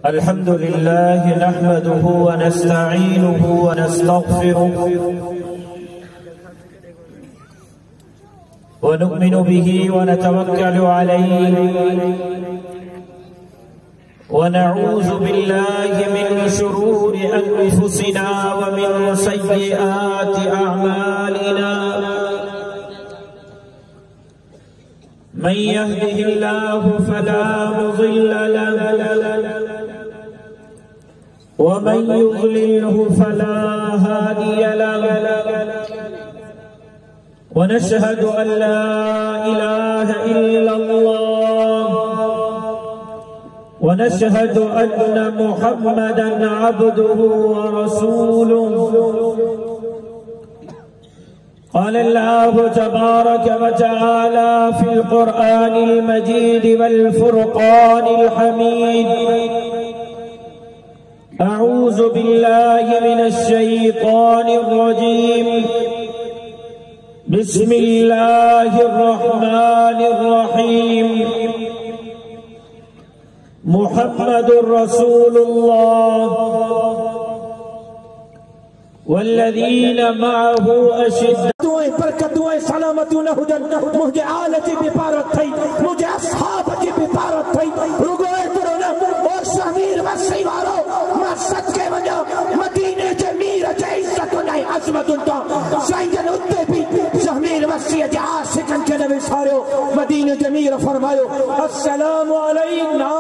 الحمد لله نحمده ونستعينه ونستغفره ونؤمن به ونتوكل عليه ونعوذ بالله من شرور أنفسنا ومن سيئات أعمالنا من يهده الله فلا مضل له ومن يضلله فلا هادي له ونشهد أن لا إله إلا الله ونشهد أن محمدًا عبده ورسوله قال الله تبارك وتعالى في القرآن المجيد والفرقان الحميد أعوذ بالله من الشيطان الرجيم بسم الله الرحمن الرحيم محمد رسول الله والذين معه أشد دعائیں برکت دعائیں سلامتیوں نہ ہجن مجھے آلتی بپارت تھی مجھے اصحاب کی بپارت تھی رگوئے کرونا اور شامیر وسی وارو میں صدقے وجہ مدینہ جمیر جے عزت و نہیں عظمت انتا شاہدن اتے بھی شامیر وسی جے عاشقن کے نبی سارے مدینہ جمیر فرمائیو السلام علینا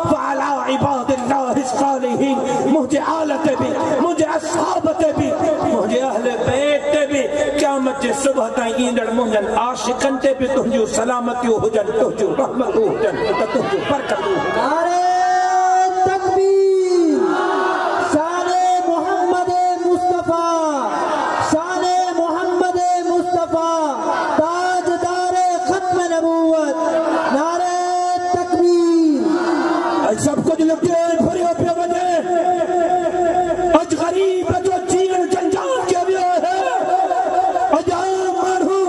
وعلا عباد اللہ الصالحین مجھے آلت بھی مجھے اصحابت بھی مجھے اہل بیت بھی قیامت صبح تائیں ایندڑ منجن عاشقن تے بھی تنجو سلامتی ہو جن تنجو رحمت ہو جن تنجو برکت ہو جن نعرہ تکبیر شان محمد مصطفیٰ شان محمد مصطفیٰ تاجدار ختم نبوت نعرہ تکبیر آج سب کچھ لگتے ہیں بھریوں پہ وجہ آج غریب جو چین جنجال کے بھی ہے آج آم مرہو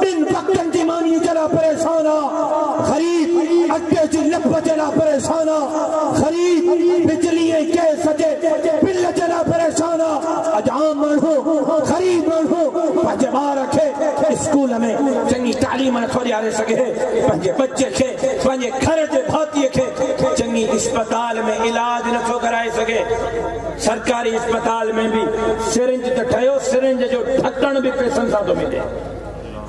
ان وقتن دیمانی جلا پریشانا غریب اٹھے جی لب جلا پریشانا غریب بجلیے کے سجے بل جلا پریشانا آج آم مرہو غریب مرہو پنجے ماں رکھے اسکول میں چنگی تعلیم نکھوڑی آرے سکے پنجے بچے کھے پنجے گھر دے بھاتیے کھے چنگی اسپتال میں علاج نکھو کرائے سکے سرکاری اسپتال میں بھی سرنج تٹھائیو سرنج جو ڈھکن بھی پیسن سا تو ملے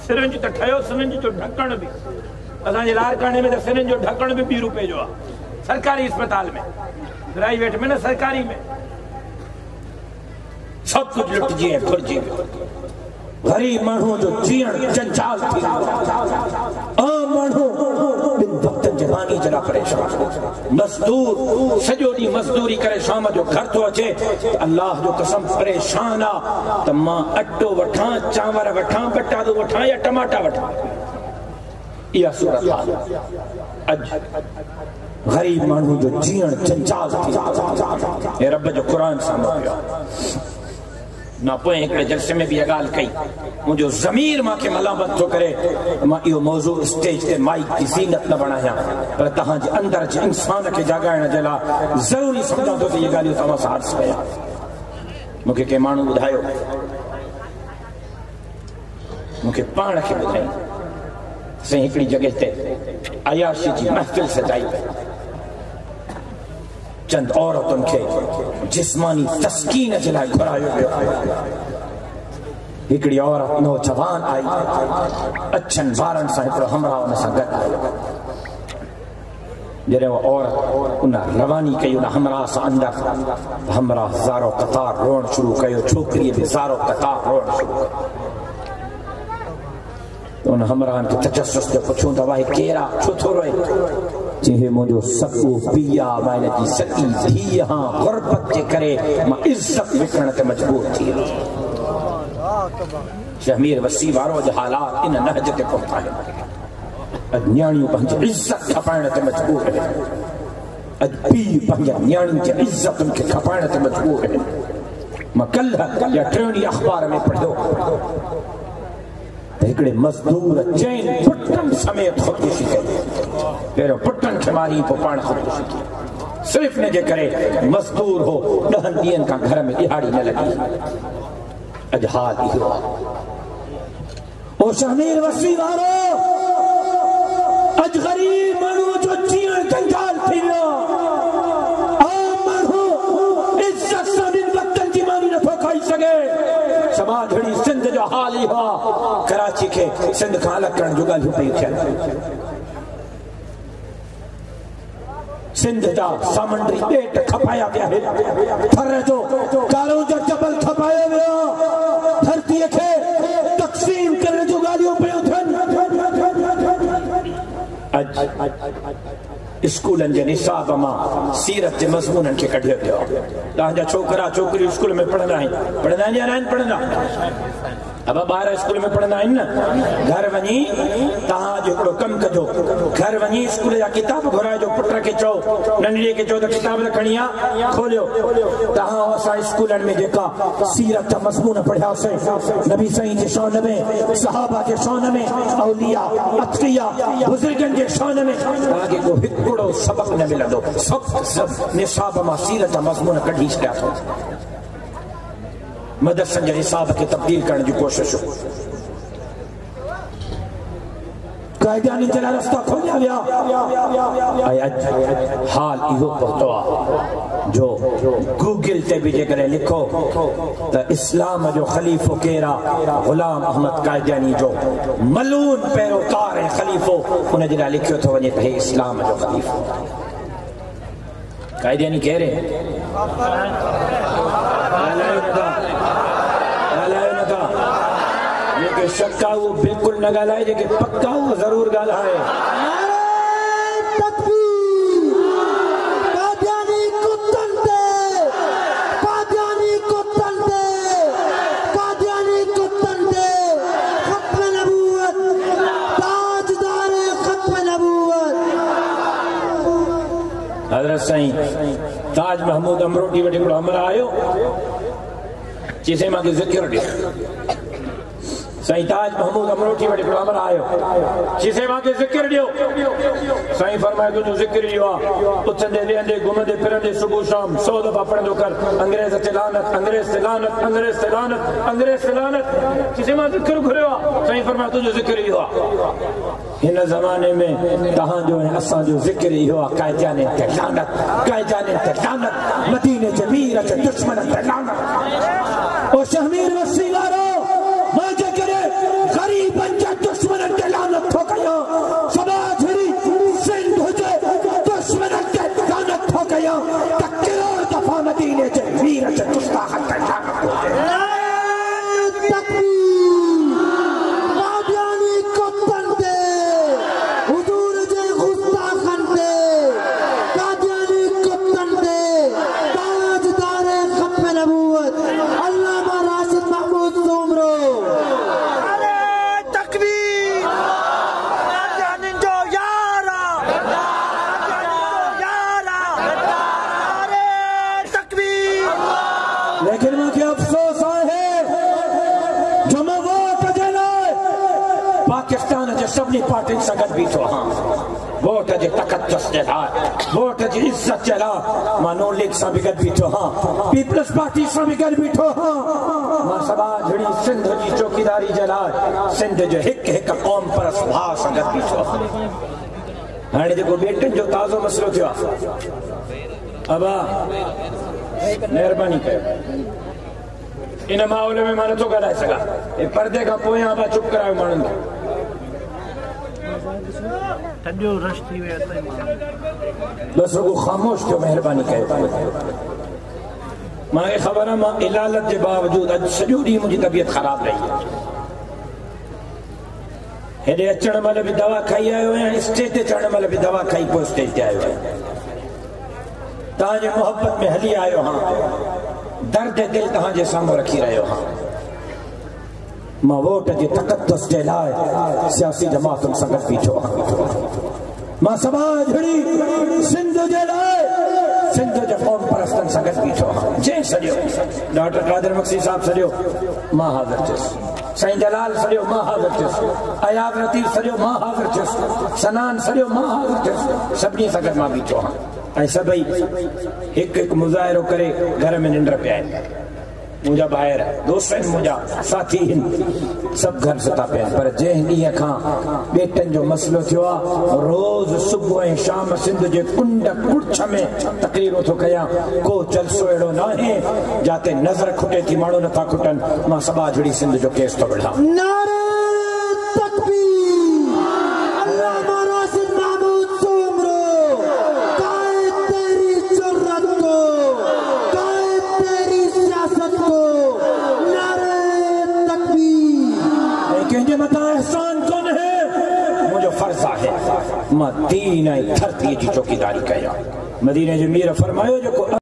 سرنج تٹھائیو سرنج جو ڈھکن بھی اساں جی لارکانے میں سرنج جو ڈھکن بھی 20 روپے جو سرکاری اسپتال میں پرائیویٹ میں نہ سرکاری میں سب کچھ لٹ جیے کھر جیے غریب مانہوں جو جیئن جنجال تھی عام مانہوں بن وقتن جوانی جلا پریشان مزدور سجودی مزدوری کرے شام جو گھر تو اچھے اللہ جو قسم پریشانا تو ماں اٹو وٹھاں چاور وٹھاں بٹا دو وٹھاں یا ٹماٹا وٹھاں یہ صورت حال اج غریب مانہوں جو جیئن جنجال تھی اے رب جو قرآن سامنے پیا نہ پوئیں ایکڑے جلسے میں بھی اگال کئی مجھو ضمیر ماں کے ملامت تو کرے ماں یہ موضوع اسٹیج تے مائک کی زینت نہ بنایا پر تہاں جی اندر جی انسان کے جاگائے نہ جلا ضروری سمجھا تو یہ گالیوں تمہاں سے حادث گیا مکہ کے مانو بدھائیو مکہ پان کے بدھائی سے ایکڑی جگہ تے عیاشی جی محفل سجائی پہ چند عورتوں کے جسمانی تسکین جلائے گھرائیو گئے ایکڑی عورت نوجوان آئی اچھن بارن صاحب رو ہمراہ انہیں سنگت آئی جرے وہ عورت انہیں روانی کئی انہیں ہمراہ سا اندر ہمراہ زارو قطار رون شروع کئی چھوکری بھی زارو قطار رون شروع انہیں ہمراہ کے تجسس دے پچھوں دوائی کیرا چھو تھو روئے جہے مجھو سکو پیا مائنہ جی سکی دھی ہاں غربت کے کرے ماں عزت وکرنت مجبور تھی شہمیر وسیع وارو جو حالات انہیں نحجت پہنچا ہے اج نیانیوں پہنچ عزت کھپائنت مجبور ہے اج پیر پہنچ نیانیوں کی عزت ان کے کھپائنت مجبور ہے ماں کل یا ٹرینی اخبار میں پڑھو ایکڑے مزدور چین پٹن سمیت خودکشی کے پیرو پٹن کھماری پو پان خودکشی کی صرف نے جے کرے مزدور ہو ڈہن دین کا گھر میں دہاڑی نہ لگی اجحال ہی ہوا او شمیر وسیع وارو اج غریب منو جو چیئن جنجال تھی ویا عام منو عزت سے دن وقتن جیمانی نہ پھوکائی سگے سما جھڑی سندھ جو حال ہی ہوا کراچی کے سندھ کا الگ کرن جو گل پئی تھی سندھ جا سامنڈی پیٹ کھپایا پیا ہے تھر جو کاروں جو جبل کھپایا ویا دھرتی کے تقسیم کرنے جو گالیوں پہ اتھن اج اسکولن جے نصاب ماں سیرت جے مضمونن کے کڈھیو پیا تہانجا چھوکرا چھوکری اسکول میں پڑھنا ہے یا نہ پڑھنا اب بارہ اسکول میں پڑھنا ہے نا گھر ونی تہاں جو کڑو کم کجو گھر ونی اسکول جا کتاب گھرائے جو پٹر کے چو ننڈی کے چو تو کتاب رکھنیا کھولیو تہاں اسا اسکولن میں جیکا سیرت تا مضمون پڑھیا سے نبی صحیح کے شان میں صحابہ کے شان میں اولیاء اتقیاء بزرگن کے شان میں آگے کو ہکڑو سبق نہ ملا دو سب نصاب ما سیرت تا مضمون کڈھی چھڈیا تو مدرسن جے نصاب کے تبدیل کرنے کی کوشش ہو قائدانی جلا رستہ کھولیا گیا حال ایہو پہتوا جو گوگل تے بھی جے کرے لکھو تا اسلام جو خلیفو کیرا غلام احمد قائدانی جو ملون پیروکار خلیفو انہیں جلا لکھو تو ونی تہے اسلام جو خلیفو قائدانی کہہ رہے ہیں لیکن شکا وہ بالکل نہ گالا ہے لیکن پکا وہ ضرور گالا ہے قادیانی کو تن دے قادیانی کو تن دے قادیانی کو تن دے ختم نبوت تاجدار ختم نبوت حضرت سائیں تاج محمود امروٹی وٹی کو ہمرا آئیو چیزیں ماں کے ذکر دے سائیں تاج محمود امروٹی وٹی کو ہمرا آئیو چیزیں ماں کے ذکر دیو سائیں فرمائے تو جو ذکر ہی ہوا اتھن دے اندے گمندے پھرندے صبح شام 100 دفعہ پڑھ دو کر انگریز تلانت انگریز تلانت انگریز تلانت انگریز تلانت چیزیں ماں ذکر گھرے ہوا سائیں فرمائے تو جو ذکر ہی ہوا ان زمانے میں تہاں جو ہے اساں جو ذکر ہی ہوا قائدان تلانت مدینے جمیر دشمن تلانت او شہمیر وسیلارو ماں جے کرے غریب بنجا دشمن تلانت ہو گیا سبا جھری سندھ ہو جے دشمن تلانت ہو گیا تکرو دفعہ مدینے جمیر دشمن تلانت ہو گیا لیکن میں کیا افسوس آئے جو میں ووٹ جلائے پاکستان جو سبنی پارٹی سگت بھی تو ہاں ووٹ جو تقدس جلائے ووٹ جو عزت جلائے ماں نون لیگ سا بگت بھی تو ہاں پیپلس پارٹی سا بگت بھی تو ہاں ماں سبا جھڑی سندھ جی چوکیداری جلائے سندھ جو ہک قوم پر اسبھا سگت بھی تو ہاں ہانے جو بیٹن جو تازو مسئلہ تھا ابا مہربانی کر ان ماحولے میں مانے تو گلائے سگا یہ پردے کا پویاں ابا چپ کرائے مانن بس رکو خاموش کیوں مہربانی کہتا ہے ماں یہ خبر ہے ماں علالت کے باوجود اج سجودی مجھے طبیعت خراب رہی ہے ہیڈے اچھڑ ملے بھی دوا کھائی آئے ہوئے ہیں اسٹیٹ چڑھ ملے بھی دوا کھائی کو اسٹیٹ آئے ہوئے ہیں تاں محبت میں حلی آئے ہو ہاں درد دل تہاں جے سامو رکھی رہے ہو ہاں ماں ووٹ جے تقدس جے لائے سیاسی جماعتوں سنگت پیچھو ہاں ماں سبا جھڑی سندھ جے لائے سندھ جے قوم پرستن سنگت پیچھو ہاں جے سڑیو ڈاکٹر قادر مقصی صاحب سڑیو ماں حاضر چس سائیں جلال سڑیو ماں حاضر چس ایاب رتیف سڑیو ماں حاضر چس سنان سڑیو ماں حاضر چس سبنی سنگت ماں پیچھو ہاں ایسا بھئی ایک مظاہروں کرے گھر میں ننڈر پہ آئے مجھا باہر دوست ہیں مجھا ساتھی ہیں سب گھر ستا پہ پر جہنی کھاں بیٹن جو مسئلہ تھوا روز صبح شام سندھ جے کنڈ کڑچھ میں تقریر تو کیا کو جلسو ایڑو نہ ہے جاتے نظر کھٹے تھی ماڑو نہ تھا کھٹن ماں سبا جڑی سندھ جو کیس تو بڑھا نعرہ تکبیر اللہ مارا سن محمود سومرو قائد تیری جرت کو قائد تیری سیاست کو نعرہ تکبیر لیکن جے متا احسان کون ہے مجھے فرضہ ہے مدینہ دھرتی جی چوکیداری کیا مدینہ جو میرا فرمایو جو کو